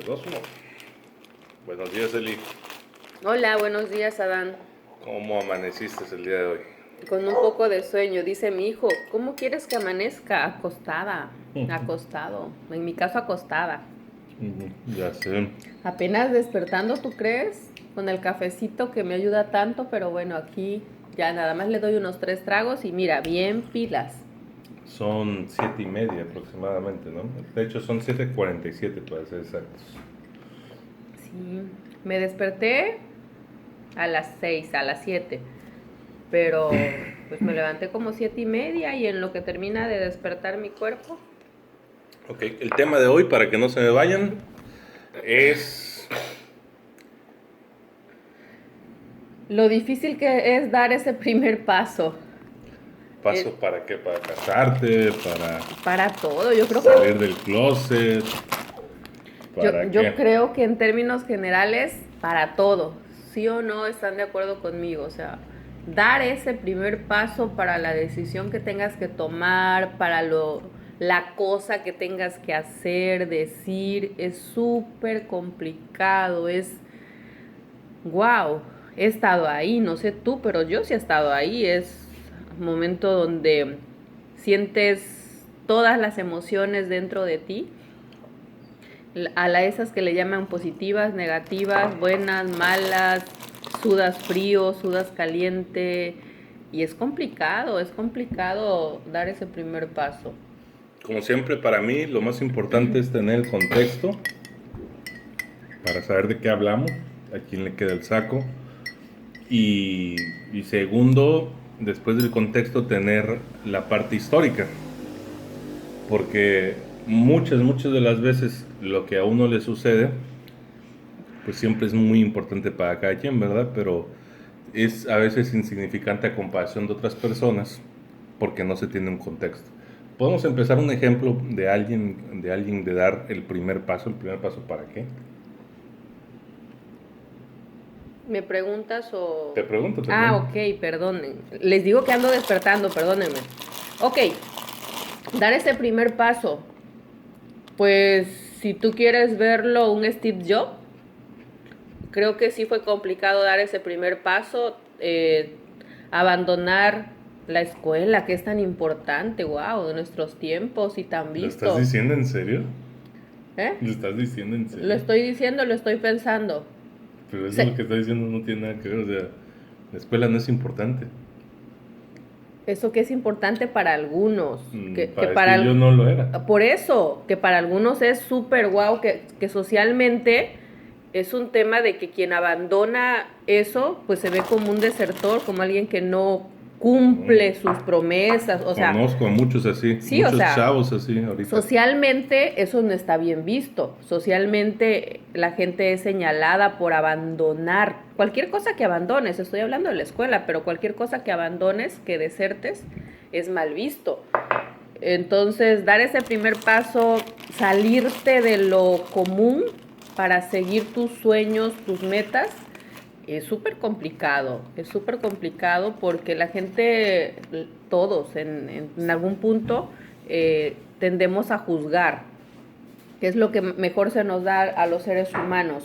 2, 1. Buenos días, Eli. Hola, buenos días, Adán. ¿Cómo amaneciste el día de hoy? Con un poco de sueño, dice mi hijo, ¿cómo quieres que amanezca? Acostada, acostado, en mi caso acostada. Ya sé. Apenas despertando, ¿tú crees? Con el cafecito que me ayuda tanto, pero bueno, aquí ya nada más le doy unos 3 tragos y mira, bien pilas. Son 7:30 aproximadamente, ¿no? De hecho, son 7:47 para ser exactos. Sí, me desperté a las 6, a las 7, pero pues me levanté como 7:30 y en lo que termina de despertar mi cuerpo. Ok, el tema de hoy, para que no se me vayan, es... Lo difícil que es dar ese primer paso. ¿Paso para qué? ¿Para casarte? Para todo, yo creo ¿Salir que del closet? ¿Para yo qué? creo que en términos generales para todo. ¿Sí o no están de acuerdo conmigo? O sea, dar ese primer paso para la decisión que tengas que tomar, para la cosa que tengas que hacer, decir, es súper complicado, es wow, he estado ahí, no sé tú, pero yo sí he estado ahí, es un momento donde sientes todas las emociones dentro de ti, esas que le llaman positivas, negativas, buenas, malas, sudas frío, sudas caliente, y es complicado dar ese primer paso. Como siempre, para mí, lo más importante es tener el contexto para saber de qué hablamos, a quién le queda el saco. Y segundo, después del contexto, tener la parte histórica. Porque muchas de las veces lo que a uno le sucede, pues siempre es muy importante para cada quien, ¿verdad? Pero es a veces insignificante a comparación de otras personas porque no se tiene un contexto. Podemos empezar un ejemplo de dar el primer paso. ¿El primer paso para qué? ¿Me preguntas o...? Te pregunto, te Ah, pregunto. ok, perdonen. Les digo que ando despertando, perdónenme. Ok, dar ese primer paso. Pues si tú quieres verlo, un Steve Jobs, creo que sí fue complicado dar ese primer paso, abandonar la escuela, que es tan importante, wow, de nuestros tiempos y tan ¿Lo estás visto. diciendo en serio? ¿Eh? ¿Lo estás diciendo en Lo serio? estoy diciendo, lo estoy pensando. Pero eso Se- lo que está diciendo no tiene nada que ver. O sea, la escuela no es importante. Eso que es importante para algunos, Es que yo no lo era. por eso, que para algunos es súper guau, que socialmente es un tema de que quien abandona eso, pues se ve como un desertor, como alguien que no cumple sus promesas, o sea, Conozco a muchos así, sí, o muchos sea, chavos así ahorita. socialmente eso no está bien visto. Socialmente la gente es señalada por abandonar cualquier cosa que abandones. Estoy hablando de la escuela, pero cualquier cosa que abandones, que desertes, es mal visto. Entonces, dar ese primer paso, salirte de lo común para seguir tus sueños, tus metas, es súper complicado porque la gente, todos en algún punto, tendemos a juzgar, que es lo que mejor se nos da a los seres humanos.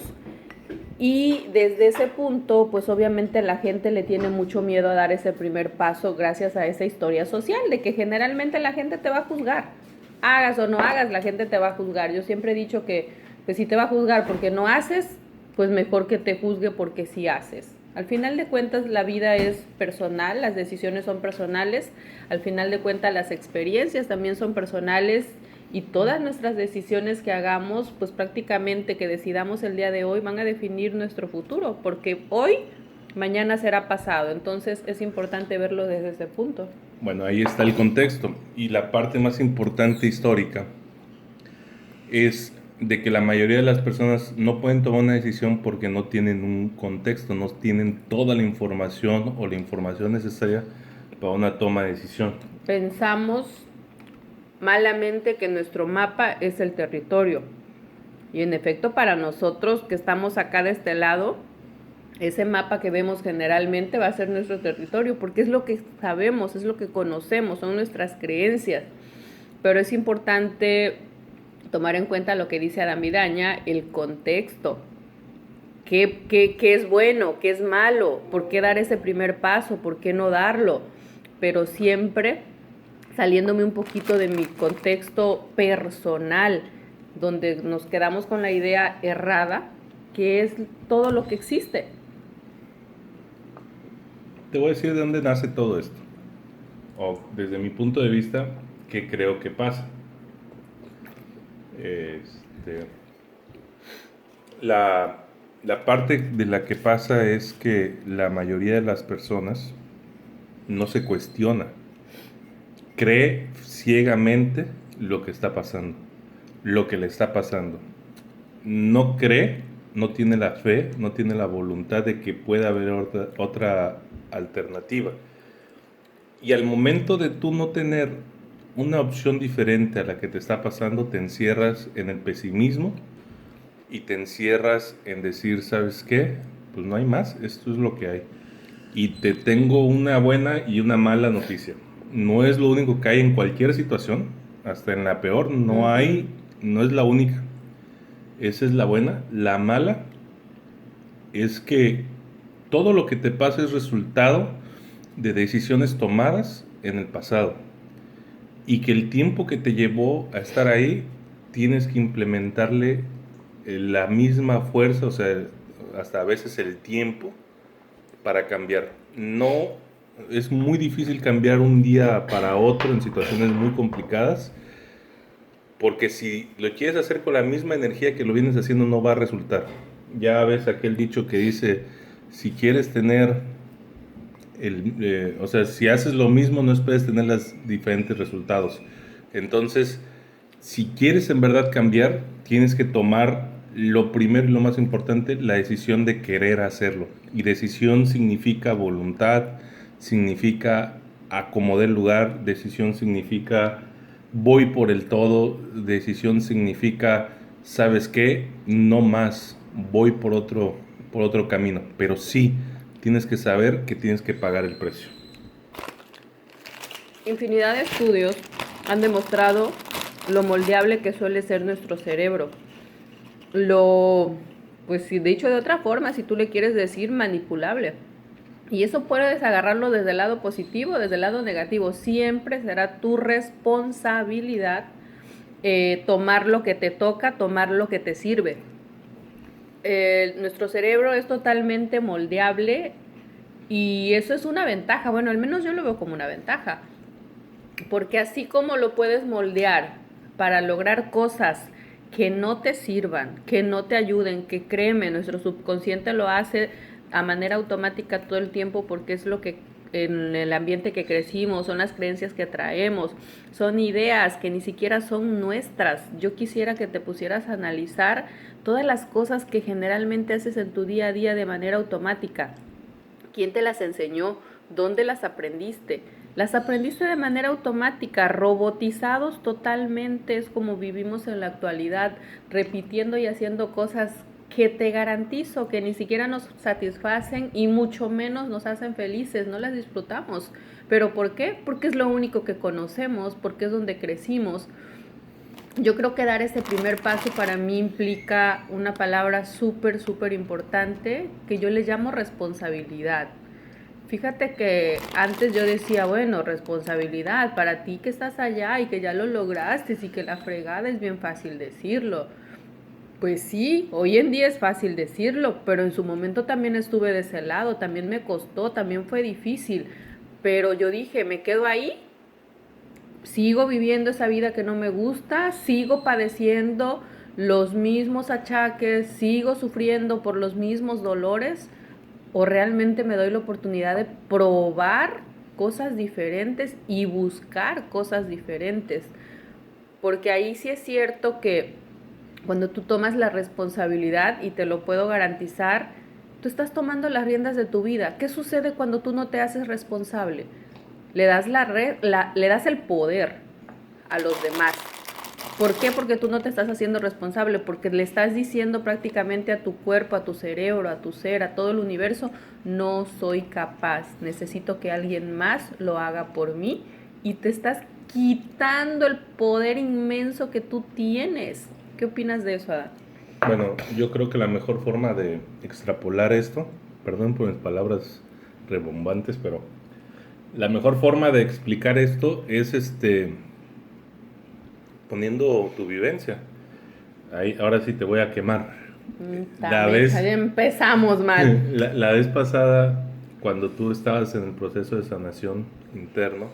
Y desde ese punto, pues obviamente la gente le tiene mucho miedo a dar ese primer paso gracias a esa historia social, de que generalmente la gente te va a juzgar. Hagas o no hagas, la gente te va a juzgar. Yo siempre he dicho que pues, si te va a juzgar porque no haces, pues mejor que te juzgue porque sí haces. Al final de cuentas la vida es personal, las decisiones son personales, al final de cuentas las experiencias también son personales y todas nuestras decisiones que hagamos, pues prácticamente que decidamos el día de hoy van a definir nuestro futuro, porque hoy, mañana será pasado, entonces es importante verlo desde ese punto. Bueno, ahí está el contexto. Y la parte más importante histórica es de que la mayoría de las personas no pueden tomar una decisión porque no tienen un contexto, no tienen toda la información o la información necesaria para una toma de decisión. Pensamos malamente que nuestro mapa es el territorio. Y en efecto, para nosotros que estamos acá de este lado, ese mapa que vemos generalmente va a ser nuestro territorio, porque es lo que sabemos, es lo que conocemos, son nuestras creencias. Pero es importante tomar en cuenta lo que dice Adán Vidaña, el contexto. ¿Qué es bueno? ¿Qué es malo? ¿Por qué dar ese primer paso? ¿Por qué no darlo? Pero siempre saliéndome un poquito de mi contexto personal, donde nos quedamos con la idea errada, que es todo lo que existe. Te voy a decir de dónde nace todo esto, o desde mi punto de vista, qué creo que pasa. La parte de la que pasa es que la mayoría de las personas no se cuestiona, cree ciegamente lo que está pasando, lo que le está pasando. No cree, no tiene la fe, no tiene la voluntad de que pueda haber otra alternativa. Y al momento de tú no tener una opción diferente a la que te está pasando, te encierras en el pesimismo y te encierras en decir, ¿sabes qué? Pues no hay más, esto es lo que hay. Y te tengo una buena y una mala noticia. No es lo único que hay en cualquier situación, hasta en la peor no hay, no es la única. Esa es la buena. La mala es que todo lo que te pasa es resultado de decisiones tomadas en el pasado. Y que el tiempo que te llevó a estar ahí, tienes que implementarle la misma fuerza, o sea, hasta a veces el tiempo para cambiar. No, es muy difícil cambiar un día para otro en situaciones muy complicadas, porque si lo quieres hacer con la misma energía que lo vienes haciendo, no va a resultar. Ya ves aquel dicho que dice, si quieres tener, o sea, si haces lo mismo, no esperes tener los diferentes resultados. Entonces, si quieres en verdad cambiar, tienes que tomar lo primero y lo más importante, la decisión de querer hacerlo. Y decisión significa voluntad, significa acomodar el lugar, decisión significa voy por el todo, decisión significa, ¿sabes qué? No más, voy por otro camino. Pero sí, tienes que saber que tienes que pagar el precio. Infinidad de estudios han demostrado lo moldeable que suele ser nuestro cerebro. Pues si dicho de otra forma, si tú le quieres decir, manipulable. Y eso puedes agarrarlo desde el lado positivo, desde el lado negativo. Siempre será tu responsabilidad tomar lo que te toca, tomar lo que te sirve. Nuestro cerebro es totalmente moldeable y eso es una ventaja. Bueno, al menos yo lo veo como una ventaja. Porque así como lo puedes moldear para lograr cosas que no te sirvan, que no te ayuden, que créeme, nuestro subconsciente lo hace a manera automática todo el tiempo porque es lo que en el ambiente que crecimos, son las creencias que traemos, son ideas que ni siquiera son nuestras. Yo quisiera que te pusieras a analizar todas las cosas que generalmente haces en tu día a día de manera automática. ¿Quién te las enseñó? ¿Dónde las aprendiste? Las aprendiste de manera automática, robotizados totalmente, es como vivimos en la actualidad, repitiendo y haciendo cosas que te garantizo que ni siquiera nos satisfacen y mucho menos nos hacen felices, no las disfrutamos. ¿Pero por qué? Porque es lo único que conocemos, porque es donde crecimos. Yo creo que dar ese primer paso para mí implica una palabra súper, súper importante que yo le llamo responsabilidad. Fíjate que antes yo decía, bueno, responsabilidad, para ti que estás allá y que ya lo lograste y que la fregada es bien fácil decirlo. Pues sí, hoy en día es fácil decirlo, pero en su momento también estuve de ese lado, también me costó, también fue difícil. Pero yo dije, ¿me quedo ahí? ¿Sigo viviendo esa vida que no me gusta? ¿Sigo padeciendo los mismos achaques? ¿Sigo sufriendo por los mismos dolores? ¿O realmente me doy la oportunidad de probar cosas diferentes y buscar cosas diferentes? Porque ahí sí es cierto que cuando tú tomas la responsabilidad, y te lo puedo garantizar, tú estás tomando las riendas de tu vida. ¿Qué sucede cuando tú no te haces responsable? Le das le das el poder a los demás. ¿Por qué? Porque tú no te estás haciendo responsable, porque le estás diciendo prácticamente a tu cuerpo, a tu cerebro, a tu ser, a todo el universo, no soy capaz, necesito que alguien más lo haga por mí, y te estás quitando el poder inmenso que tú tienes. ¿Qué opinas de eso, Adán? Bueno, yo creo que la mejor forma de extrapolar esto, perdón por mis palabras rebombantes, pero la mejor forma de explicar esto es poniendo tu vivencia. Ahí, ahora sí te voy a quemar. Ya empezamos mal. La vez pasada, cuando tú estabas en el proceso de sanación interno,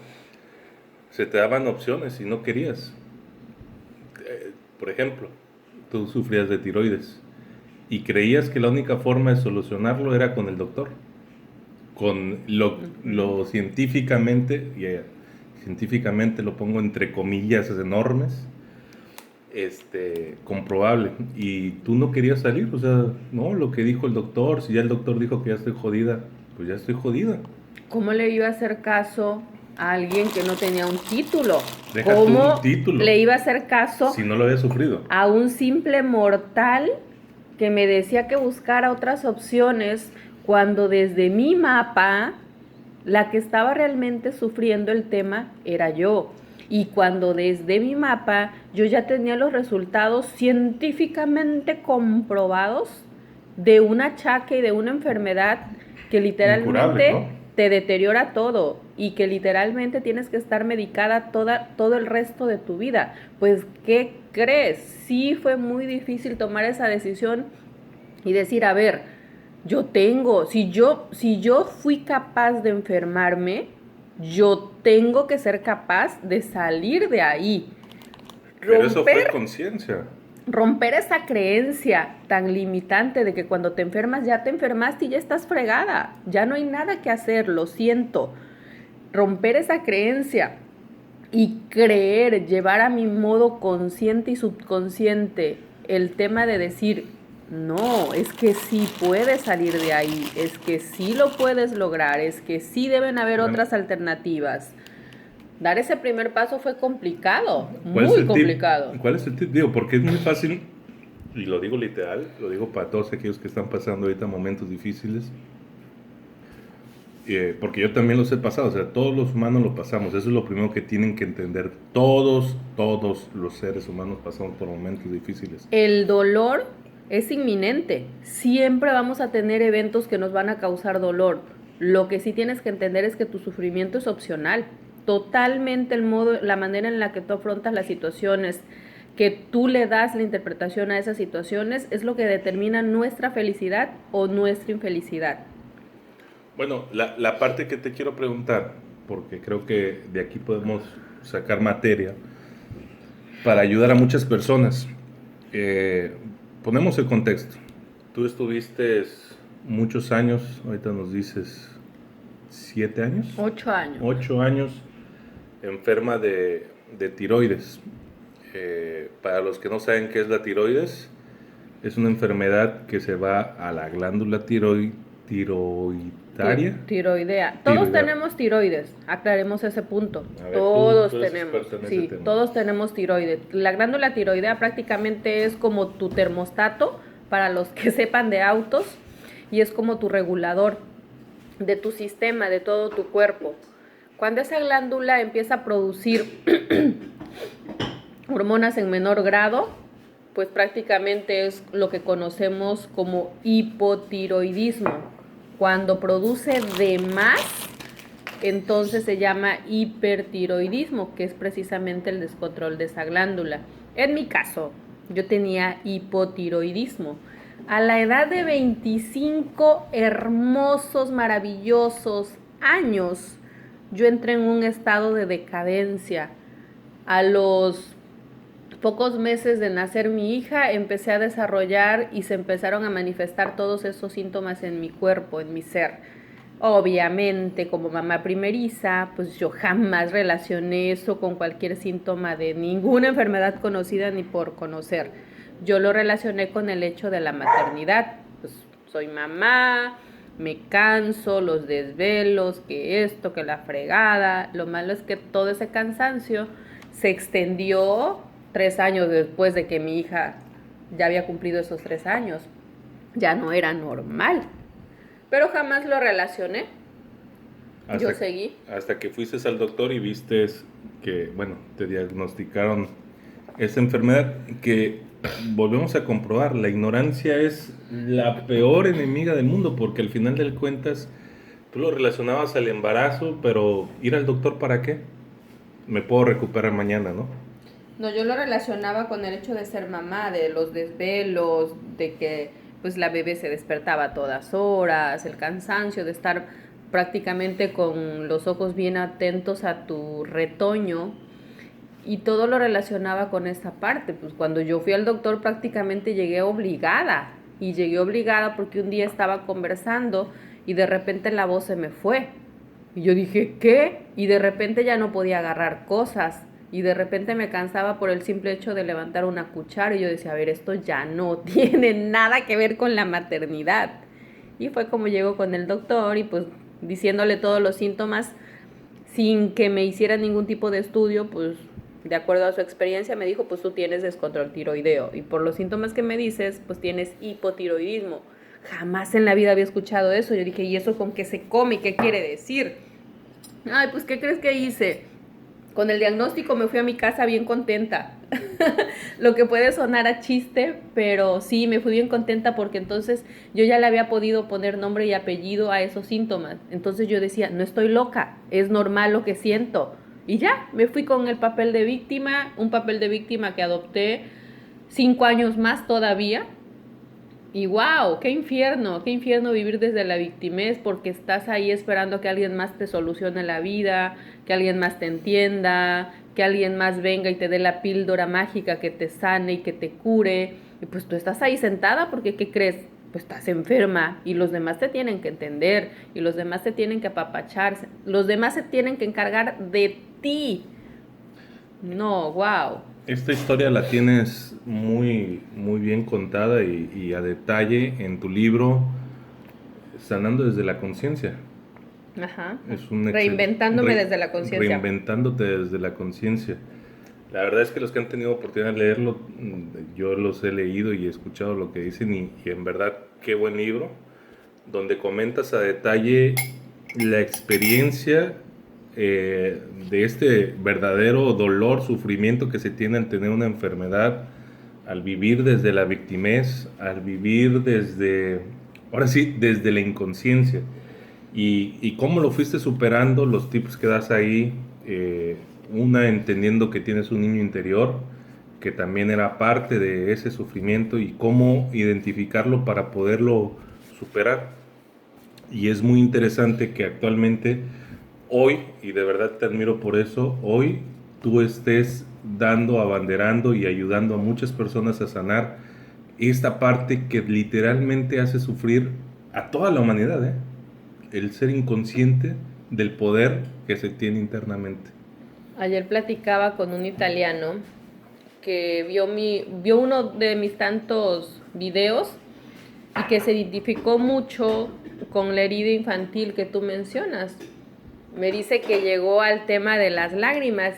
se te daban opciones y no querías. Por ejemplo, tú sufrías de tiroides y creías que la única forma de solucionarlo era con el doctor, con lo científicamente, y científicamente lo pongo entre comillas enormes, comprobable, y tú no querías salir. O sea, no, lo que dijo el doctor, si ya el doctor dijo que ya estoy jodida, pues ya estoy jodida. ¿Cómo le iba a hacer caso a alguien que no tenía un título? Deja ¿Cómo un título le iba a hacer caso si no lo había sufrido a un simple mortal que me decía que buscara otras opciones cuando desde mi mapa la que estaba realmente sufriendo el tema era yo? Y cuando desde mi mapa yo ya tenía los resultados científicamente comprobados de un achaque y de una enfermedad que literalmente incurable, ¿no? te deteriora todo y que literalmente tienes que estar medicada todo el resto de tu vida. Pues, ¿qué crees? Sí fue muy difícil tomar esa decisión y decir, a ver, si yo fui capaz de enfermarme, yo tengo que ser capaz de salir de ahí. Pero eso fue conciencia. Romper esa creencia tan limitante de que cuando te enfermas ya te enfermaste y ya estás fregada, ya no hay nada que hacer, lo siento. Romper esa creencia y creer, llevar a mi modo consciente y subconsciente el tema de decir, no, es que sí puedes salir de ahí, es que sí lo puedes lograr, es que sí deben haber otras alternativas. Dar ese primer paso fue complicado, muy complicado. ¿Cuál es el tip? Digo, porque es muy fácil, y lo digo literal, lo digo para todos aquellos que están pasando ahorita momentos difíciles, porque yo también los he pasado. O sea, todos los humanos lo pasamos. Eso es lo primero que tienen que entender. Todos los seres humanos pasamos por momentos difíciles. El dolor es inminente. Siempre vamos a tener eventos que nos van a causar dolor. Lo que sí tienes que entender es que tu sufrimiento es opcional. Totalmente la manera en la que tú afrontas las situaciones, que tú le das la interpretación a esas situaciones, es lo que determina nuestra felicidad o nuestra infelicidad. Bueno, la parte que te quiero preguntar, porque creo que de aquí podemos sacar materia para ayudar a muchas personas. Ponemos el contexto. Tú estuviste muchos años, ahorita nos dices 7 años. 8 años. 8 años enferma de tiroides. Para los que no saben qué es la tiroides, es una enfermedad que se va a la glándula tiroidea. Todos tenemos tiroides, aclaremos ese punto. Ver, todos tú tenemos, sí, todos tenemos tiroides. La glándula tiroidea prácticamente es como tu termostato, para los que sepan de autos, y es como tu regulador de tu sistema, de todo tu cuerpo. Cuando esa glándula empieza a producir hormonas en menor grado, pues prácticamente es lo que conocemos como hipotiroidismo. Cuando produce de más, entonces se llama hipertiroidismo, que es precisamente el descontrol de esa glándula. En mi caso, yo tenía hipotiroidismo. A la edad de 25 hermosos, maravillosos años, yo entré en un estado de decadencia. A los pocos meses de nacer mi hija, empecé a desarrollar y se empezaron a manifestar todos esos síntomas en mi cuerpo, en mi ser. Obviamente, como mamá primeriza, pues yo jamás relacioné eso con cualquier síntoma de ninguna enfermedad conocida ni por conocer. Yo lo relacioné con el hecho de la maternidad. Pues soy mamá, me canso, los desvelos, que esto, que la fregada. Lo malo es que todo ese cansancio se extendió 3 años después de que mi hija ya había cumplido esos 3 años. Ya no era normal. Pero jamás lo relacioné. Yo seguí. Hasta que fuiste al doctor y viste que, bueno, te diagnosticaron esa enfermedad que volvemos a comprobar, la ignorancia es la peor enemiga del mundo, porque al final de cuentas tú lo relacionabas al embarazo, pero ¿ir al doctor para qué? Me puedo recuperar mañana, ¿no? No, yo lo relacionaba con el hecho de ser mamá, de los desvelos, de que pues la bebé se despertaba a todas horas, el cansancio de estar prácticamente con los ojos bien atentos a tu retoño, y todo lo relacionaba con esa parte. Pues cuando yo fui al doctor prácticamente llegué obligada, y llegué obligada porque un día estaba conversando y de repente la voz se me fue. Y yo dije, ¿qué? Y de repente ya no podía agarrar cosas. Y de repente me cansaba por el simple hecho de levantar una cuchara. Y yo decía, a ver, esto ya no tiene nada que ver con la maternidad. Y fue como llegó con el doctor y pues diciéndole todos los síntomas sin que me hiciera ningún tipo de estudio, pues de acuerdo a su experiencia me dijo, pues tú tienes descontrol tiroideo y por los síntomas que me dices, pues tienes hipotiroidismo. Jamás en la vida había escuchado eso. Yo dije, ¿y eso con qué se come? ¿Qué quiere decir? Ay, pues ¿qué crees que hice? Con el diagnóstico me fui a mi casa bien contenta. Lo que puede sonar a chiste, pero sí, me fui bien contenta porque entonces yo ya le había podido poner nombre y apellido a esos síntomas. Entonces yo decía, no estoy loca, es normal lo que siento. Y ya, me fui con el papel de víctima, un papel de víctima que adopté 5 años más todavía. Y wow, qué infierno vivir desde la victimez porque estás ahí esperando que alguien más te solucione la vida, que alguien más te entienda, que alguien más venga y te dé la píldora mágica que te sane y que te cure. Y pues tú estás ahí sentada porque ¿qué crees? Pues estás enferma y los demás te tienen que entender y los demás te tienen que apapacharse, los demás se tienen que encargar de ti. No, wow. Esta historia la tienes muy, muy bien contada y a detalle en tu libro Sanando desde la conciencia. Ajá. Es un Reinventándome desde la conciencia. Reinventándote desde la conciencia. La verdad es que los que han tenido oportunidad de leerlo, yo los he leído y he escuchado lo que dicen y en verdad qué buen libro, donde comentas a detalle la experiencia de este verdadero dolor, sufrimiento que se tiene al tener una enfermedad, al vivir desde la victimez, al vivir desde, ahora sí, desde la inconsciencia. Y cómo lo fuiste superando, los tips que das ahí, una entendiendo que tienes un niño interior, que también era parte de ese sufrimiento y cómo identificarlo para poderlo superar. Y es muy interesante que actualmente, hoy, y de verdad te admiro por eso, hoy tú estés dando, abanderando y ayudando a muchas personas a sanar esta parte que literalmente hace sufrir a toda la humanidad, ¿eh? El ser inconsciente del poder que se tiene internamente. Ayer platicaba con un italiano que vio uno de mis tantos videos y que se identificó mucho con la herida infantil que tú mencionas. Me dice que llegó al tema de las lágrimas,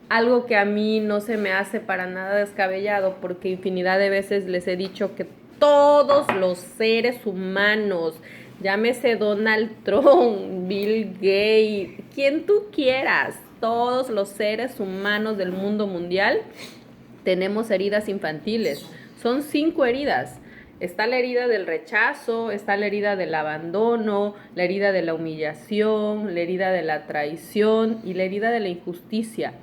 algo que a mí no se me hace para nada descabellado, porque infinidad de veces les he dicho que todos los seres humanos, llámese Donald Trump, Bill Gates, quien tú quieras, todos los seres humanos del mundo mundial tenemos heridas infantiles. Son 5 heridas. Está la herida del rechazo, está la herida del abandono, la herida de la humillación, la herida de la traición y la herida de la injusticia.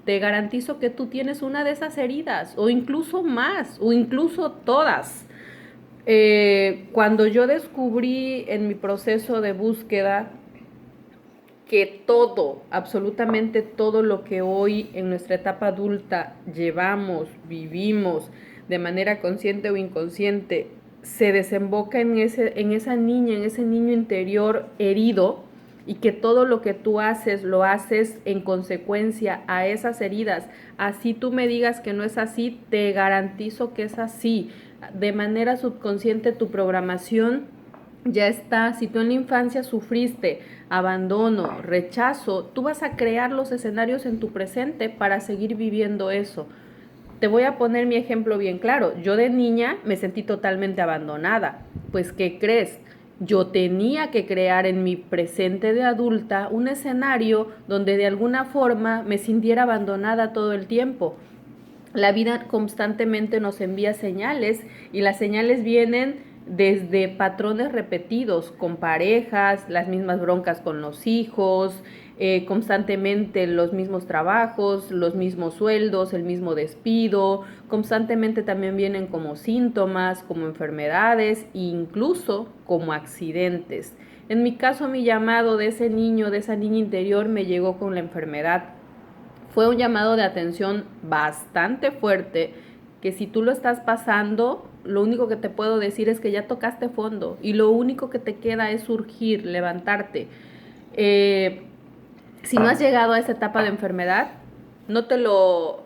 Te garantizo que tú tienes una de esas heridas, o incluso más, o incluso todas. Cuando yo descubrí en mi proceso de búsqueda que todo, absolutamente todo lo que hoy en nuestra etapa adulta llevamos, vivimos de manera consciente o inconsciente, se desemboca en esa niña, en ese niño interior herido, y que todo lo que tú haces, lo haces en consecuencia a esas heridas. Así tú me digas que no es así, te garantizo que es así. De manera subconsciente tu programación ya está. Si tú en la infancia sufriste abandono, rechazo, tú vas a crear los escenarios en tu presente para seguir viviendo eso. Te voy a poner mi ejemplo bien claro. Yo de niña me sentí totalmente abandonada. Pues, ¿qué crees? Yo tenía que crear en mi presente de adulta un escenario donde de alguna forma me sintiera abandonada todo el tiempo. La vida constantemente nos envía señales y las señales vienen desde patrones repetidos con parejas, las mismas broncas con los hijos, constantemente los mismos trabajos, los mismos sueldos, el mismo despido, constantemente también vienen como síntomas, como enfermedades e incluso como accidentes. En mi caso, mi llamado de ese niño, de esa niña interior, me llegó con la enfermedad. Fue un llamado de atención bastante fuerte, que si tú lo estás pasando, lo único que te puedo decir es que ya tocaste fondo y lo único que te queda es surgir, levantarte. Si no has llegado a esa etapa de enfermedad, no te lo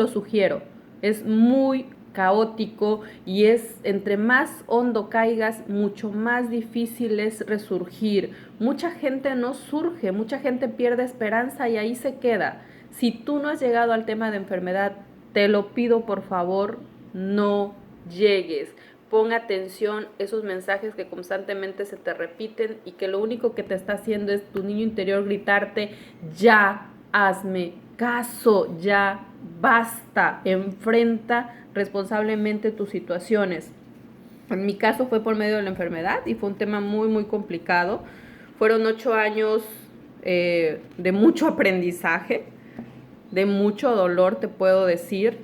sugiero. Es muy caótico y es entre más hondo caigas, mucho más difícil es resurgir. Mucha gente no surge, mucha gente pierde esperanza y ahí se queda. Si tú no has llegado al tema de enfermedad, te lo pido por favor, no llegues. Pon atención a esos mensajes que constantemente se te repiten y que lo único que te está haciendo es tu niño interior gritarte, ya, hazme caso, ya, basta, enfrenta responsablemente tus situaciones. En mi caso fue por medio de la enfermedad y fue un tema muy, muy complicado. Fueron 8 años de mucho aprendizaje, de mucho dolor, te puedo decir.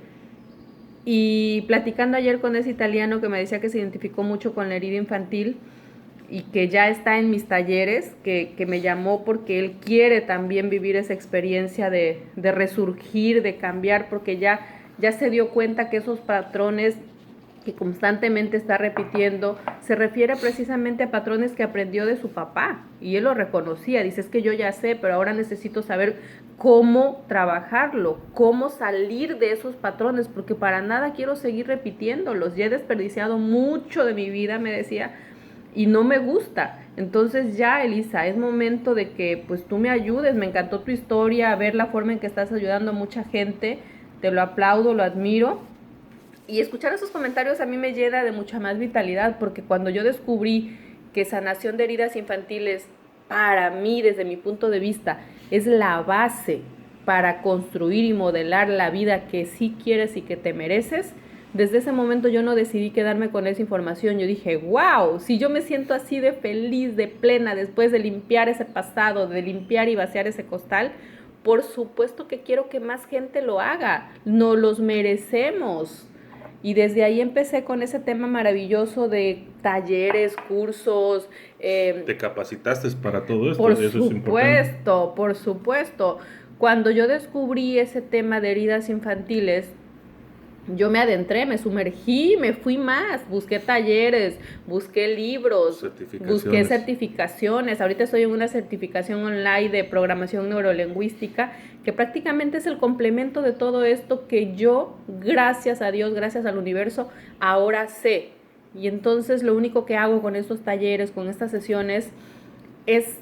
Y platicando ayer con ese italiano que me decía que se identificó mucho con la herida infantil y que ya está en mis talleres, que me llamó porque él quiere también vivir esa experiencia de resurgir, de cambiar, porque ya se dio cuenta que esos patrones que constantemente está repitiendo, se refiere precisamente a patrones que aprendió de su papá, y él lo reconocía, dice, es que yo ya sé, pero ahora necesito saber cómo trabajarlo, cómo salir de esos patrones, porque para nada quiero seguir repitiéndolos, ya he desperdiciado mucho de mi vida, me decía, y no me gusta. Entonces ya, Elisa, es momento de que pues tú me ayudes. Me encantó tu historia, ver la forma en que estás ayudando a mucha gente, te lo aplaudo, lo admiro. Y escuchar esos comentarios a mí me llena de mucha más vitalidad, porque cuando yo descubrí que sanación de heridas infantiles, para mí, desde mi punto de vista, es la base para construir y modelar la vida que sí quieres y que te mereces, desde ese momento yo no decidí quedarme con esa información. Yo dije, wow, si yo me siento así de feliz, de plena, después de limpiar ese pasado, de limpiar y vaciar ese costal, por supuesto que quiero que más gente lo haga. Nos los merecemos. Y desde ahí empecé con ese tema maravilloso de talleres, cursos. Te capacitaste para todo esto, Por eso es importante. supuesto, por supuesto. Cuando yo descubrí ese tema de heridas infantiles, yo me adentré, me sumergí, me fui más, busqué talleres, busqué libros, busqué certificaciones. Ahorita estoy en una certificación online de programación neurolingüística, que prácticamente es el complemento de todo esto que yo, gracias a Dios, gracias al universo, ahora sé. Y entonces lo único que hago con estos talleres, con estas sesiones, es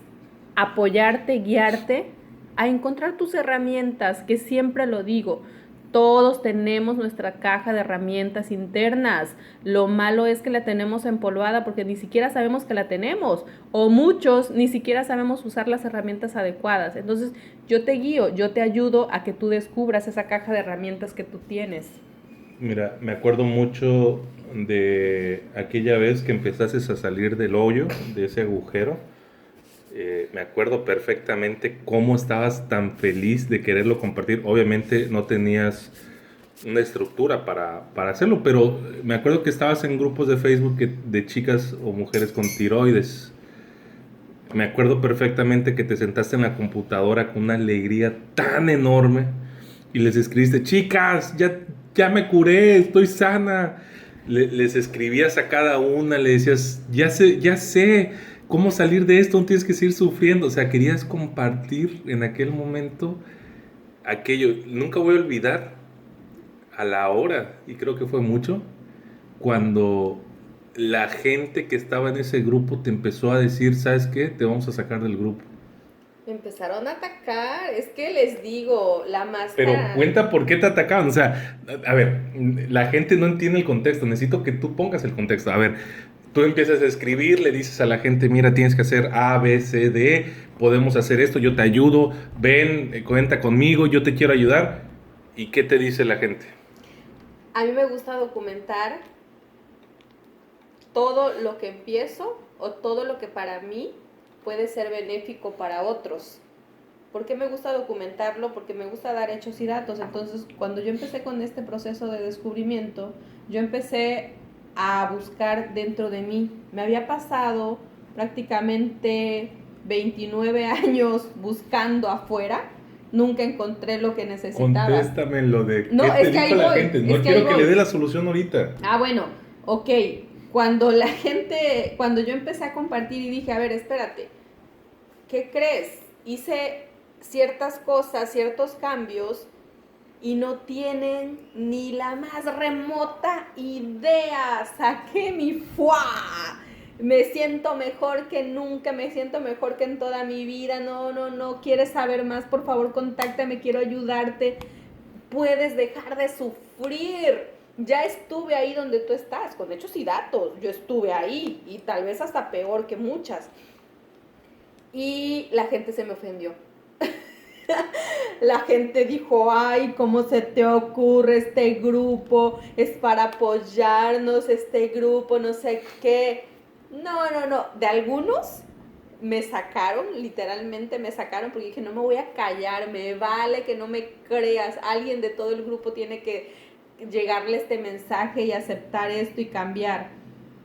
apoyarte, guiarte a encontrar tus herramientas, que siempre lo digo. Todos tenemos nuestra caja de herramientas internas. Lo malo es que la tenemos empolvada porque ni siquiera sabemos que la tenemos. O muchos ni siquiera sabemos usar las herramientas adecuadas. Entonces yo te guío, yo te ayudo a que tú descubras esa caja de herramientas que tú tienes. Mira, me acuerdo mucho de aquella vez que empezaste a salir del hoyo, de ese agujero. Me acuerdo perfectamente cómo estabas tan feliz de quererlo compartir. Obviamente no tenías una estructura para hacerlo, pero me acuerdo que estabas en grupos de Facebook de chicas o mujeres con tiroides. Me acuerdo perfectamente que te sentaste en la computadora con una alegría tan enorme y les escribiste, chicas, ya me curé, estoy sana. Les escribías a cada una, le decías, ya sé cómo salir de esto, no tienes que seguir sufriendo. O sea, querías compartir en aquel momento aquello. Nunca voy a olvidar a la hora, y creo que fue mucho, cuando la gente que estaba en ese grupo te empezó a decir, ¿sabes qué? Te vamos a sacar del grupo. Me empezaron a atacar, es que les digo, la máscara. Pero cuenta por qué te atacaban. O sea, a ver, la gente no entiende el contexto. Necesito que tú pongas el contexto. A ver, Tú empiezas a escribir, le dices a la gente, mira, tienes que hacer A, B, C, D, podemos hacer esto, yo te ayudo, ven, cuenta conmigo, yo te quiero ayudar. ¿Y qué te dice la gente? A mí me gusta documentar todo lo que empiezo o todo lo que para mí puede ser benéfico para otros. ¿Por qué me gusta documentarlo? Porque me gusta dar hechos y datos. Entonces, cuando yo empecé con este proceso de descubrimiento, yo empecé a buscar dentro de mí. Me había pasado prácticamente 29 años buscando afuera. Nunca encontré lo que necesitaba. Contéstame lo de no, qué te es que dijo la voy, gente. No quiero que le dé la solución ahorita. Bueno, ok. Cuando yo empecé a compartir y dije, a ver, espérate, ¿qué crees? Hice ciertas cosas, ciertos cambios y no tienen ni la más remota idea. Saqué mi ¡fua! Me siento mejor que nunca, me siento mejor que en toda mi vida. No, ¿quieres saber más? Por favor, contáctame, quiero ayudarte. Puedes dejar de sufrir. Ya estuve ahí donde tú estás, con hechos y datos. Yo estuve ahí y tal vez hasta peor que muchas. Y la gente se me ofendió. La gente dijo, ay, ¿cómo se te ocurre? Este grupo es para apoyarnos, este grupo no sé qué. No. De algunos me sacaron, literalmente me sacaron porque dije, no me voy a callar, me vale que no me creas. Alguien de todo el grupo tiene que llegarle este mensaje y aceptar esto y cambiar.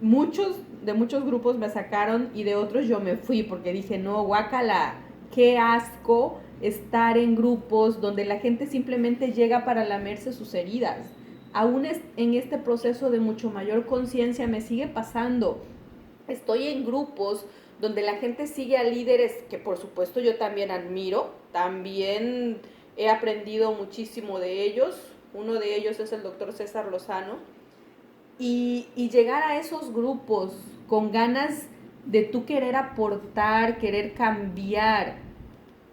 De muchos grupos me sacaron y de otros yo me fui porque dije, no, guácala, qué asco estar en grupos donde la gente simplemente llega para lamerse sus heridas. Aún en este proceso de mucho mayor conciencia me sigue pasando. Estoy en grupos donde la gente sigue a líderes que por supuesto yo también admiro, también he aprendido muchísimo de ellos. Uno de ellos es el doctor César Lozano. Y llegar a esos grupos con ganas de tú querer aportar, querer cambiar,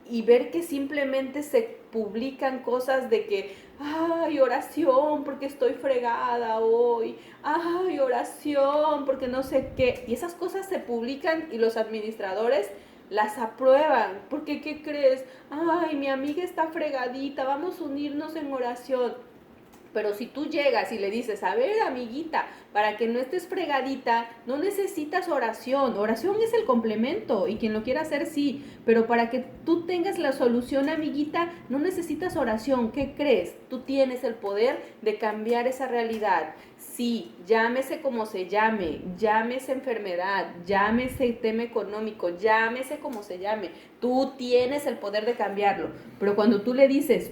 y ver que simplemente se publican cosas de que, ay, oración porque estoy fregada hoy, ay, oración porque no sé qué, y esas cosas se publican y los administradores las aprueban, porque ¿qué crees? Ay, mi amiga está fregadita, vamos a unirnos en oración. Pero si tú llegas y le dices, a ver, amiguita, para que no estés fregadita, no necesitas oración. Oración es el complemento y quien lo quiera hacer sí. Pero para que tú tengas la solución, amiguita, no necesitas oración. ¿Qué crees? Tú tienes el poder de cambiar esa realidad. Sí, llámese como se llame, llámese enfermedad, llámese tema económico, llámese como se llame. Tú tienes el poder de cambiarlo. Pero cuando tú le dices,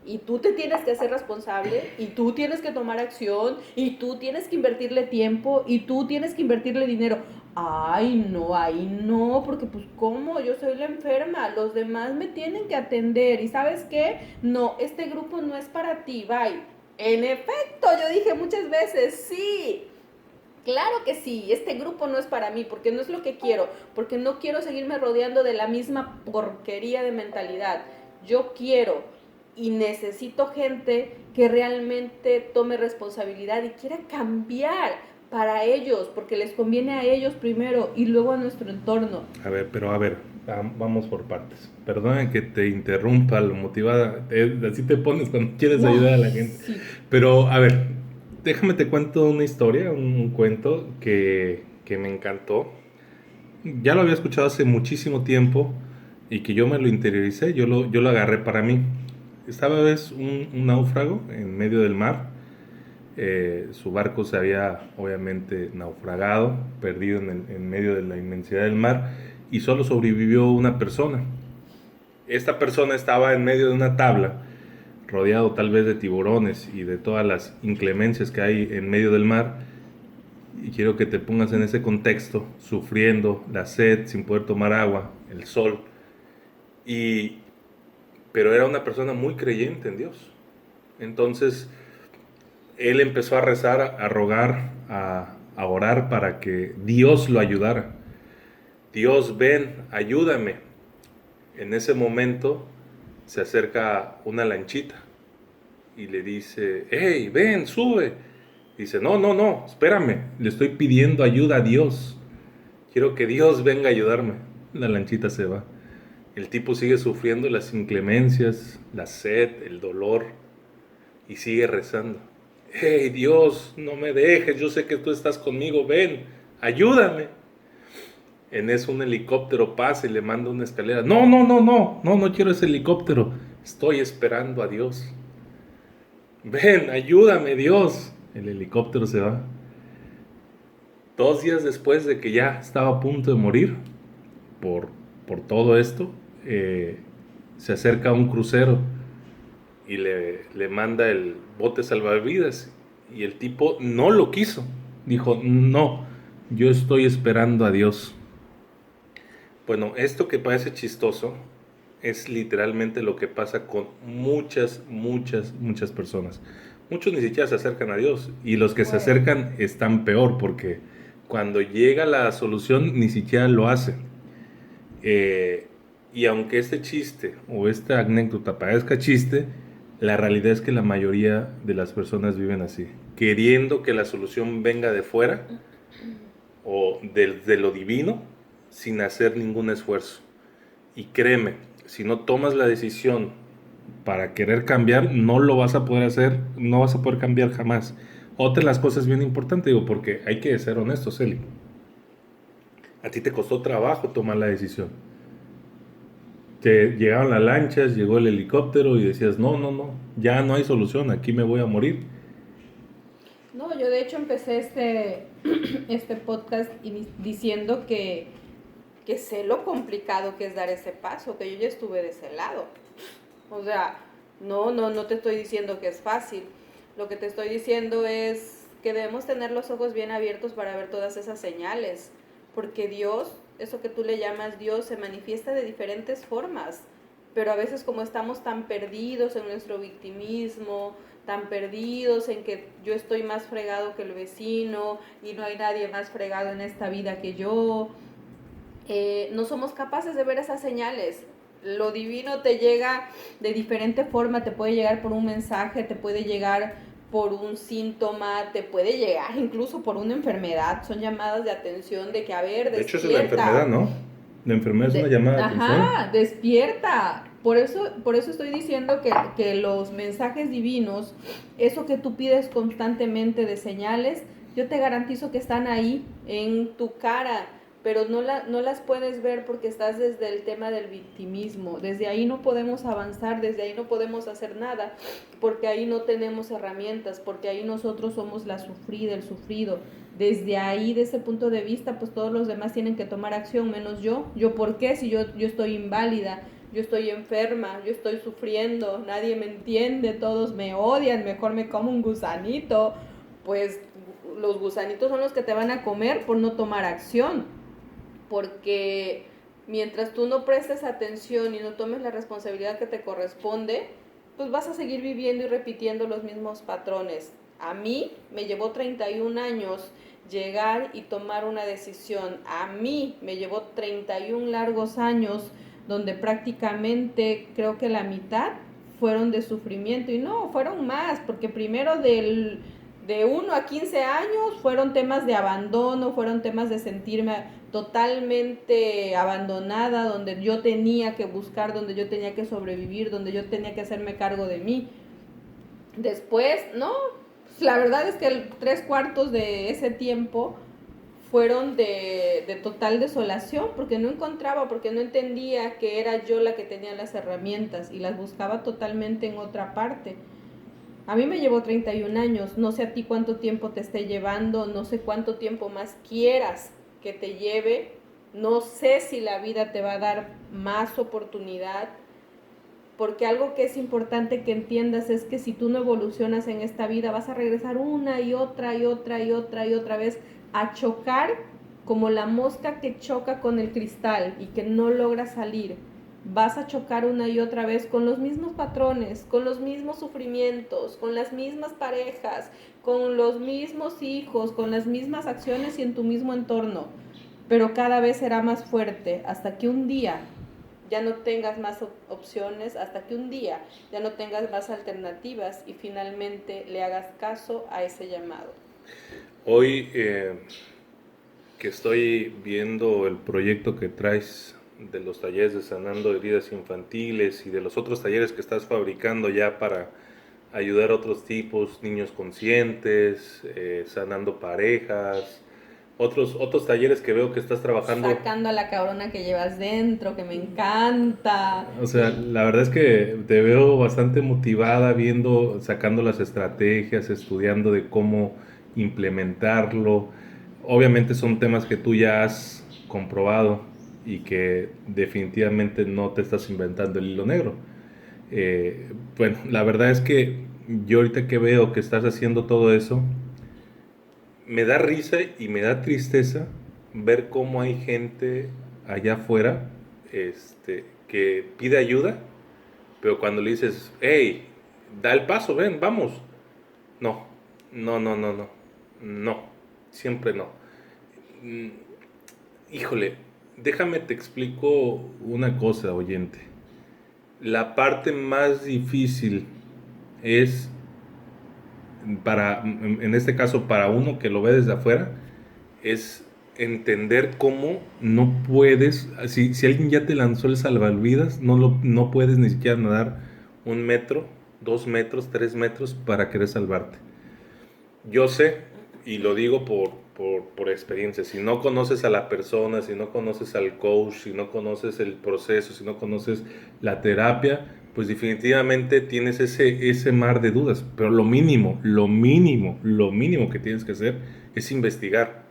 y tú te tienes que hacer responsable, y tú tienes que tomar acción, y tú tienes que invertirle tiempo, y tú tienes que invertirle dinero. Ay, no, ahí no, porque pues ¿cómo? Yo soy la enferma, los demás me tienen que atender, y ¿sabes qué? No, este grupo no es para ti, bye. En efecto, yo dije muchas veces, sí, claro que sí, este grupo no es para mí, porque no es lo que quiero, porque no quiero seguirme rodeando de la misma porquería de mentalidad. Yo quiero y necesito gente que realmente tome responsabilidad y quiera cambiar para ellos, porque les conviene a ellos primero y luego a nuestro entorno. A ver, vamos por partes. Perdona que te interrumpa lo motivada, así te pones cuando quieres ayudar a la gente. Sí. Pero, a ver, déjame te cuento una historia, un cuento que me encantó. Ya lo había escuchado hace muchísimo tiempo y que yo me lo interioricé, yo lo agarré para mí. Estaba vez un náufrago en medio del mar. Su barco se había obviamente naufragado, perdido en medio de la inmensidad del mar, y solo sobrevivió una persona. Esta persona estaba en medio de una tabla, rodeado tal vez de tiburones y de todas las inclemencias que hay en medio del mar, y quiero que te pongas en ese contexto, sufriendo la sed, sin poder tomar agua, el sol, y pero era una persona muy creyente en Dios. Entonces él empezó a rezar, a rogar, a orar para que Dios lo ayudara. Dios, ven, ayúdame. En ese momento se acerca una lanchita y le dice, hey, ven, sube. Dice, no, no, no, espérame, le estoy pidiendo ayuda a Dios. Quiero que Dios venga a ayudarme. La lanchita se va. El tipo sigue sufriendo las inclemencias, la sed, el dolor y sigue rezando. Hey Dios, no me dejes, yo sé que tú estás conmigo, ven, ayúdame. En eso un helicóptero pasa y le manda una escalera. No, no, no, no, no, no quiero ese helicóptero. Estoy esperando a Dios. Ven, ayúdame Dios. El helicóptero se va. 2 días después de que ya estaba a punto de morir por, por todo esto, se acerca a un crucero y le manda el bote salvavidas. Y el tipo no lo quiso. Dijo, no, yo estoy esperando a Dios. Bueno, esto que parece chistoso es literalmente lo que pasa con muchas, muchas, muchas personas. Muchos ni siquiera se acercan a Dios y los que se Bueno. acercan están peor porque cuando llega la solución ni siquiera lo hacen. Y aunque este chiste o esta anécdota parezca chiste, la realidad es que la mayoría de las personas viven así, queriendo que la solución venga de fuera o de lo divino sin hacer ningún esfuerzo. Y créeme, si no tomas la decisión para querer cambiar, no lo vas a poder hacer, no vas a poder cambiar jamás. Otra de las cosas bien importantes, digo, porque hay que ser honestos, Eli. A ti te costó trabajo tomar la decisión. Te llegaron las lanchas, llegó el helicóptero y decías, no, no, no, ya no hay solución, aquí me voy a morir. No, yo de hecho empecé este podcast diciendo que sé lo complicado que es dar ese paso, que yo ya estuve de ese lado. O sea, no te estoy diciendo que es fácil. Lo que te estoy diciendo es que debemos tener los ojos bien abiertos para ver todas esas señales, porque Dios, eso que tú le llamas Dios, se manifiesta de diferentes formas, pero a veces como estamos tan perdidos en nuestro victimismo, tan perdidos en que yo estoy más fregado que el vecino y no hay nadie más fregado en esta vida que yo, no somos capaces de ver esas señales. Lo divino te llega de diferente forma, te puede llegar por un mensaje, te puede llegar por un síntoma, te puede llegar incluso por una enfermedad. Son llamadas de atención de que, a ver, De hecho, esa es despierta. la enfermedad, ¿no? La enfermedad es una llamada de atención. Ajá, despierta. Por eso estoy diciendo que los mensajes divinos, eso que tú pides constantemente de señales, yo te garantizo que están ahí en tu cara, pero no las puedes ver porque estás desde el tema del victimismo. Desde ahí no podemos avanzar, desde ahí no podemos hacer nada, porque ahí no tenemos herramientas, porque ahí nosotros somos la sufrida, el sufrido. Desde ahí, de ese punto de vista, pues todos los demás tienen que tomar acción, menos yo. ¿Yo por qué? Si yo estoy inválida, yo estoy enferma, yo estoy sufriendo, nadie me entiende, todos me odian, mejor me como un gusanito. Pues los gusanitos son los que te van a comer por no tomar acción, porque mientras tú no prestes atención y no tomes la responsabilidad que te corresponde, pues vas a seguir viviendo y repitiendo los mismos patrones. A mí me llevó 31 años llegar y tomar una decisión. A mí me llevó 31 largos años donde prácticamente creo que la mitad fueron de sufrimiento. Y no, fueron más, porque primero de 1 a 15 años fueron temas de abandono, fueron temas de sentirme totalmente abandonada, donde yo tenía que buscar, donde yo tenía que sobrevivir, donde yo tenía que hacerme cargo de mí. Después, no, la verdad es que 3/4 de ese tiempo fueron de total desolación, porque no encontraba, porque no entendía que era yo la que tenía las herramientas y las buscaba totalmente en otra parte. A mí me llevó 31 años, no sé a ti cuánto tiempo te esté llevando, no sé cuánto tiempo más quieras que te lleve, no sé si la vida te va a dar más oportunidad, porque algo que es importante que entiendas es que si tú no evolucionas en esta vida vas a regresar una y otra y otra y otra y otra vez a chocar como la mosca que choca con el cristal y que no logra salir. Vas a chocar una y otra vez con los mismos patrones, con los mismos sufrimientos, con las mismas parejas, con los mismos hijos, con las mismas acciones y en tu mismo entorno, pero cada vez será más fuerte hasta que un día ya no tengas más opciones, hasta que un día ya no tengas más alternativas y finalmente le hagas caso a ese llamado. Hoy que estoy viendo el proyecto que traes de los talleres de sanando heridas infantiles y de los otros talleres que estás fabricando ya para ayudar a otros tipos, niños conscientes, sanando parejas, otros talleres que veo que estás trabajando. Sacando a la cabrona que llevas dentro, que me encanta. O sea, la verdad es que te veo bastante motivada viendo, sacando las estrategias, estudiando de cómo implementarlo. Obviamente son temas que tú ya has comprobado y que definitivamente no te estás inventando el hilo negro. Bueno, la verdad es que yo ahorita que veo que estás haciendo todo eso, me da risa y me da tristeza ver cómo hay gente allá afuera que pide ayuda, pero cuando le dices, hey, da el paso, ven, vamos. No, no, no, no, no, no, siempre no. Mm, Híjole, déjame te explico una cosa, oyente. La parte más difícil es en este caso, para uno que lo ve desde afuera, es entender cómo no puedes, si alguien ya te lanzó el salvavidas, no puedes ni siquiera nadar 1 metro, 2 metros, 3 metros para querer salvarte. Yo sé, y lo digo por experiencia, si no conoces a la persona, si no conoces al coach, si no conoces el proceso, si no conoces la terapia, pues definitivamente tienes ese mar de dudas. Pero lo mínimo que tienes que hacer es investigar.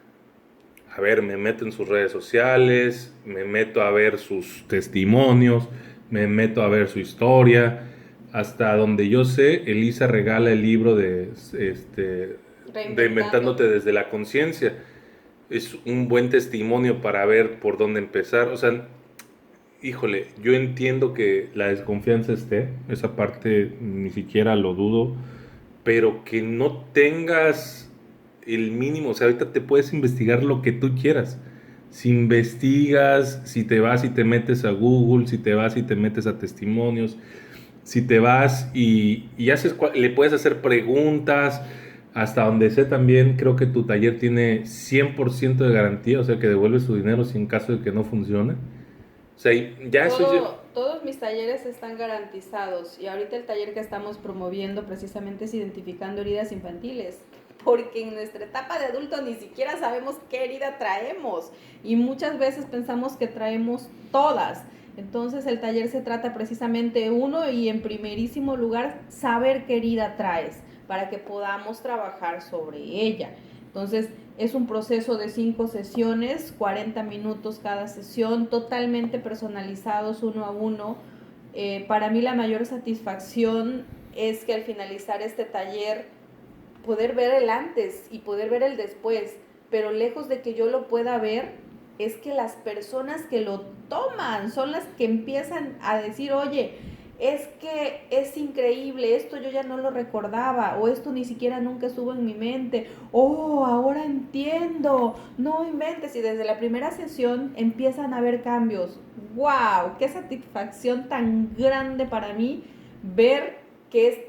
A ver, me meto en sus redes sociales, me meto a ver sus testimonios, me meto a ver su historia. Hasta donde yo sé, Elisa regala el libro de Reinventando. Reinventándote desde la conciencia. Es un buen testimonio para ver por dónde empezar. O sea, híjole, yo entiendo que la desconfianza esté, esa parte ni siquiera lo dudo, pero que no tengas el mínimo, o sea, ahorita te puedes investigar lo que tú quieras. Si investigas, si te vas y te metes a Google, si te vas y te metes a testimonios, si te vas y le puedes hacer preguntas, hasta donde sé también, creo que tu taller tiene 100% de garantía, o sea, que devuelves su dinero sin caso de que no funcione. O sea, ya eso yo... Todos mis talleres están garantizados y ahorita el taller que estamos promoviendo precisamente es identificando heridas infantiles, porque en nuestra etapa de adulto ni siquiera sabemos qué herida traemos y muchas veces pensamos que traemos todas. Entonces el taller se trata precisamente uno y en primerísimo lugar saber qué herida traes para que podamos trabajar sobre ella. Entonces es un proceso de 5 sesiones, 40 minutos cada sesión, totalmente personalizados uno a uno. Para mí la mayor satisfacción es que al finalizar este taller poder ver el antes y poder ver el después, pero lejos de que yo lo pueda ver, es que las personas que lo toman son las que empiezan a decir, oye, es que es increíble, esto yo ya no lo recordaba, o esto ni siquiera nunca estuvo en mi mente, oh, ahora entiendo, no inventes, y desde la primera sesión empiezan a haber cambios. ¡Wow! ¡Qué satisfacción tan grande para mí ver que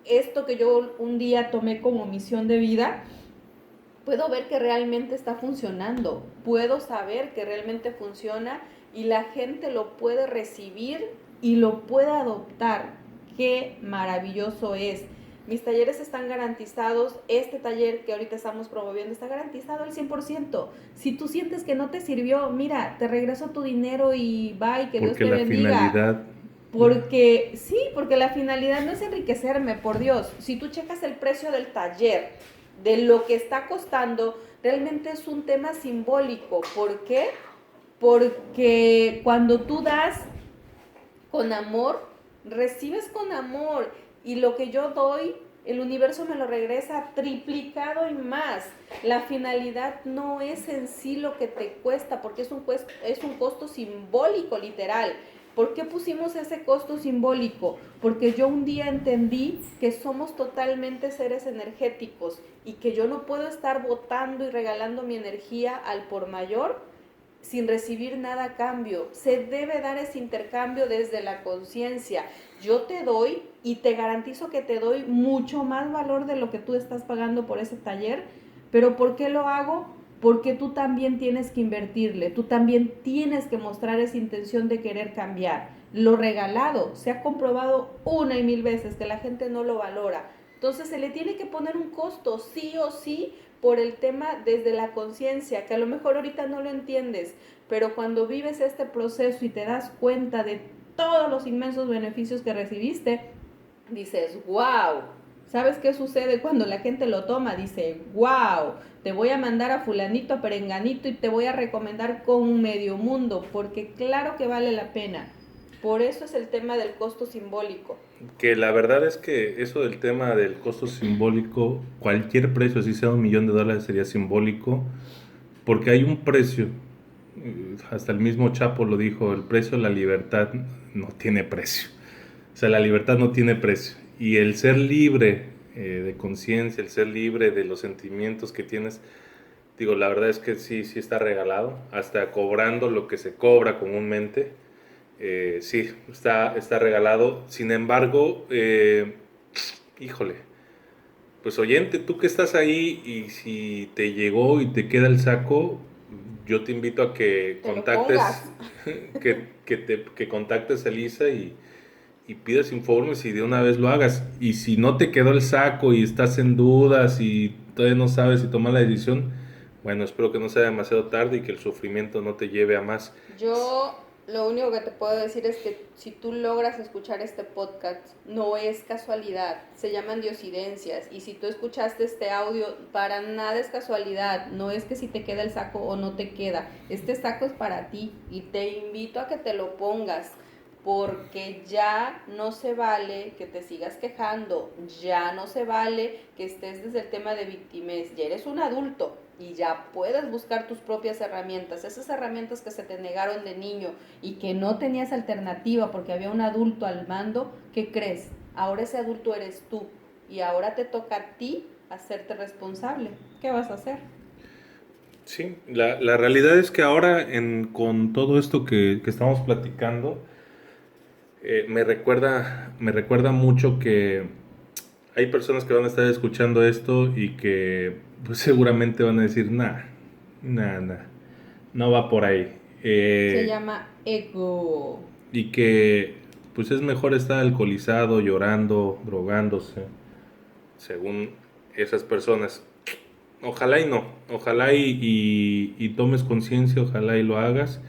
esto que yo un día tomé como misión de vida, puedo ver que realmente está funcionando, puedo saber que realmente funciona y la gente lo puede recibir y lo puede adoptar. Qué maravilloso es. Mis talleres están garantizados, este taller que ahorita estamos promoviendo está garantizado al 100%. Si tú sientes que no te sirvió, mira, te regreso tu dinero y bye, que Dios Porque te la bendiga. finalidad... Porque sí, porque la finalidad no es enriquecerme, por Dios. Si tú checas el precio del taller, de lo que está costando, realmente es un tema simbólico. ¿Por qué? Porque cuando tú das con amor, recibes con amor. Y lo que yo doy, el universo me lo regresa triplicado y más. La finalidad no es en sí lo que te cuesta, porque es un costo simbólico, literal. ¿Por qué pusimos ese costo simbólico? Porque yo un día entendí que somos totalmente seres energéticos y que yo no puedo estar botando y regalando mi energía al por mayor sin recibir nada a cambio. Se debe dar ese intercambio desde la conciencia. Yo te doy y te garantizo que te doy mucho más valor de lo que tú estás pagando por ese taller. ¿Pero por qué lo hago? Porque tú también tienes que invertirle, tú también tienes que mostrar esa intención de querer cambiar. Lo regalado se ha comprobado una y mil veces que la gente no lo valora. Entonces se le tiene que poner un costo, sí o sí, por el tema desde la conciencia, que a lo mejor ahorita no lo entiendes, pero cuando vives este proceso y te das cuenta de todos los inmensos beneficios que recibiste, dices, wow. ¿Sabes qué sucede cuando la gente lo toma? Dice, wow, te voy a mandar a fulanito, a perenganito y te voy a recomendar con medio mundo, porque claro que vale la pena. Por eso es el tema del costo simbólico. Que la verdad es que eso del tema del costo simbólico, cualquier precio, así sea $1,000,000, sería simbólico, porque hay un precio, hasta el mismo Chapo lo dijo, el precio de la libertad no tiene precio. O sea, la libertad no tiene precio. Y el ser libre de conciencia, el ser libre de los sentimientos que tienes, digo, la verdad es que sí, sí está regalado, hasta cobrando lo que se cobra comúnmente. Sí, está regalado. Sin embargo, híjole, pues oyente, tú que estás ahí y si te llegó y te queda el saco, yo te invito a que Te lo contactes, pongas. que contactes a Elisa y pidas informes y de una vez lo hagas. Y si no te quedó el saco y estás en dudas y todavía no sabes si tomar la decisión, bueno, espero que no sea demasiado tarde y que el sufrimiento no te lleve a más. Yo lo único que te puedo decir es que si tú logras escuchar este podcast, no es casualidad, se llaman diosidencias. Y si tú escuchaste este audio, para nada es casualidad, no es que si te queda el saco o no te queda. Este saco es para ti y te invito a que te lo pongas, porque ya no se vale que te sigas quejando, ya no se vale que estés desde el tema de victimez, ya eres un adulto y ya puedes buscar tus propias herramientas, esas herramientas que se te negaron de niño y que no tenías alternativa porque había un adulto al mando. ¿Qué crees? Ahora ese adulto eres tú y ahora te toca a ti hacerte responsable. ¿Qué vas a hacer? Sí, la realidad es que ahora con todo esto que estamos platicando, me recuerda mucho que hay personas que van a estar escuchando esto y que pues, seguramente van a decir, nah, no va por ahí. Se llama ego. Y que pues es mejor estar alcoholizado, llorando, drogándose, según esas personas. Ojalá y no, ojalá y tomes conciencia, ojalá y lo hagas.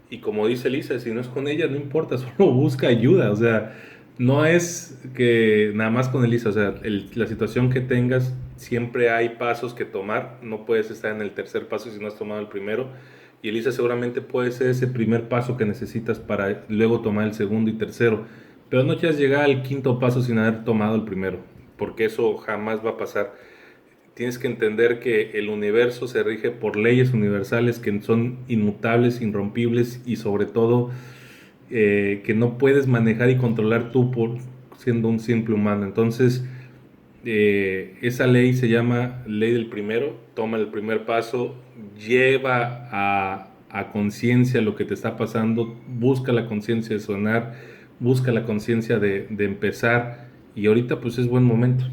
Y como dice Lisa, si no es con ella, no importa, solo busca ayuda. O sea, no es que nada más con Elisa, o sea, la situación que tengas, siempre hay pasos que tomar. No puedes estar en el tercer paso si no has tomado el primero. Y Elisa seguramente puede ser ese primer paso que necesitas para luego tomar el segundo y tercero. Pero no quieras llegar al quinto paso sin haber tomado el primero, porque eso jamás va a pasar. Tienes que entender que el universo se rige por leyes universales que son inmutables, irrompibles y sobre todo que no puedes manejar y controlar tú por siendo un simple humano. Entonces, esa ley se llama ley del primero. Toma el primer paso, lleva a conciencia lo que te está pasando, busca la conciencia de sonar, busca la conciencia de empezar y ahorita pues es buen momento.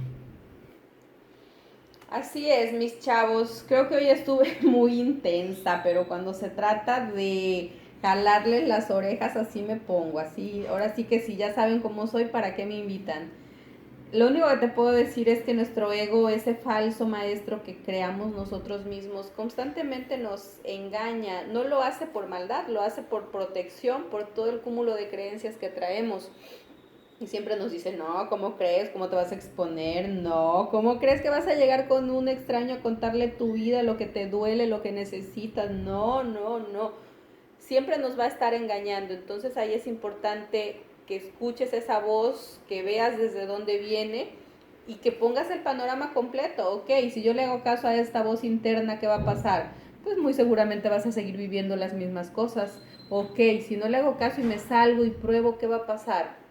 Así es, mis chavos. Creo que hoy estuve muy intensa, pero cuando se trata de jalarles las orejas, así me pongo. Así, ahora sí que si ya saben cómo soy, ¿para qué me invitan? Lo único que te puedo decir es que nuestro ego, ese falso maestro que creamos nosotros mismos, constantemente nos engaña. No lo hace por maldad, lo hace por protección, por todo el cúmulo de creencias que traemos. Y siempre nos dice, no, ¿cómo crees? ¿Cómo te vas a exponer? No, ¿cómo crees que vas a llegar con un extraño a contarle tu vida, lo que te duele, lo que necesitas? No, no, no. Siempre nos va a estar engañando. Entonces ahí es importante que escuches esa voz, que veas desde dónde viene y que pongas el panorama completo. Ok, si yo le hago caso a esta voz interna, ¿qué va a pasar? Pues muy seguramente vas a seguir viviendo las mismas cosas. Ok, si no le hago caso y me salgo y pruebo, ¿qué va a pasar?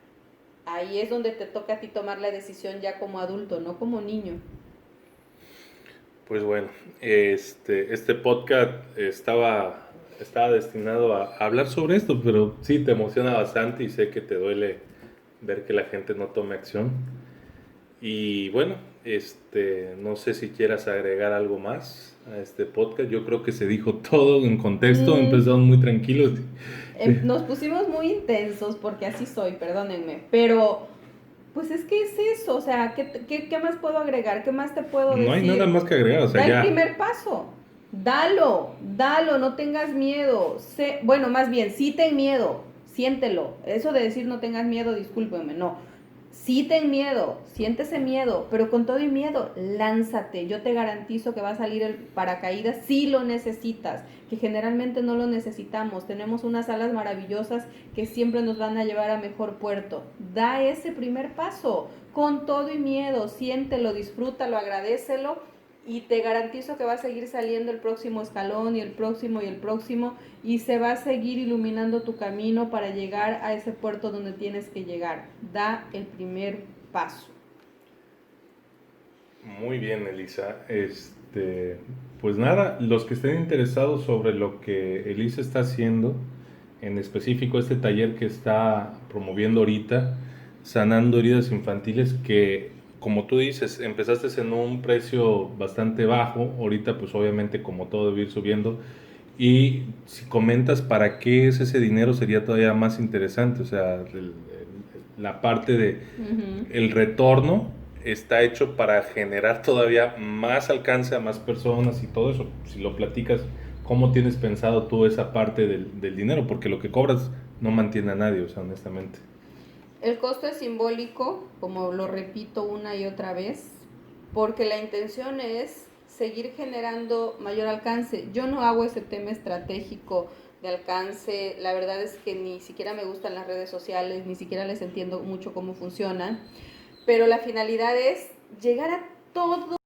Ahí es donde te toca a ti tomar la decisión ya como adulto, no como niño. Pues bueno, este podcast estaba estaba destinado a hablar sobre esto, pero sí, te emociona bastante y sé que te duele ver que la gente no tome acción. Y bueno, no sé si quieras agregar algo más a este podcast. Yo creo que se dijo todo en contexto, empezamos muy tranquilos. Nos pusimos muy intensos porque así soy, perdónenme, pero pues es que es eso, o sea, ¿qué más puedo agregar? ¿Qué más te puedo No hay nada decir? más que agregar, o sea, Da el ya. primer paso, dalo, no tengas miedo. Bueno, más bien, sí ten miedo, siéntelo. Eso de decir no tengas miedo, discúlpeme, no. Sí ten miedo, siente ese miedo, pero con todo y miedo, lánzate. Yo te garantizo que va a salir el paracaídas si lo necesitas, que generalmente no lo necesitamos. Tenemos unas alas maravillosas que siempre nos van a llevar a mejor puerto. Da ese primer paso, con todo y miedo, siéntelo, disfrútalo, agradécelo y te garantizo que va a seguir saliendo el próximo escalón y el próximo y el próximo y se va a seguir iluminando tu camino para llegar a ese puerto donde tienes que llegar. Da el primer paso. Muy bien, Elisa. Pues nada, los que estén interesados sobre lo que Elisa está haciendo, en específico este taller que está promoviendo ahorita, sanando heridas infantiles, que como tú dices, empezaste en un precio bastante bajo, ahorita pues obviamente como todo debe ir subiendo, y si comentas para qué es ese dinero sería todavía más interesante, o sea, la parte de el retorno está hecho para generar todavía más alcance a más personas y todo eso. Si lo platicas, ¿cómo tienes pensado tú esa parte del dinero? Porque lo que cobras no mantiene a nadie, o sea, honestamente. El costo es simbólico, como lo repito una y otra vez, porque la intención es seguir generando mayor alcance. Yo no hago ese tema estratégico de alcance, la verdad es que ni siquiera me gustan las redes sociales, ni siquiera les entiendo mucho cómo funcionan, pero la finalidad es llegar a todo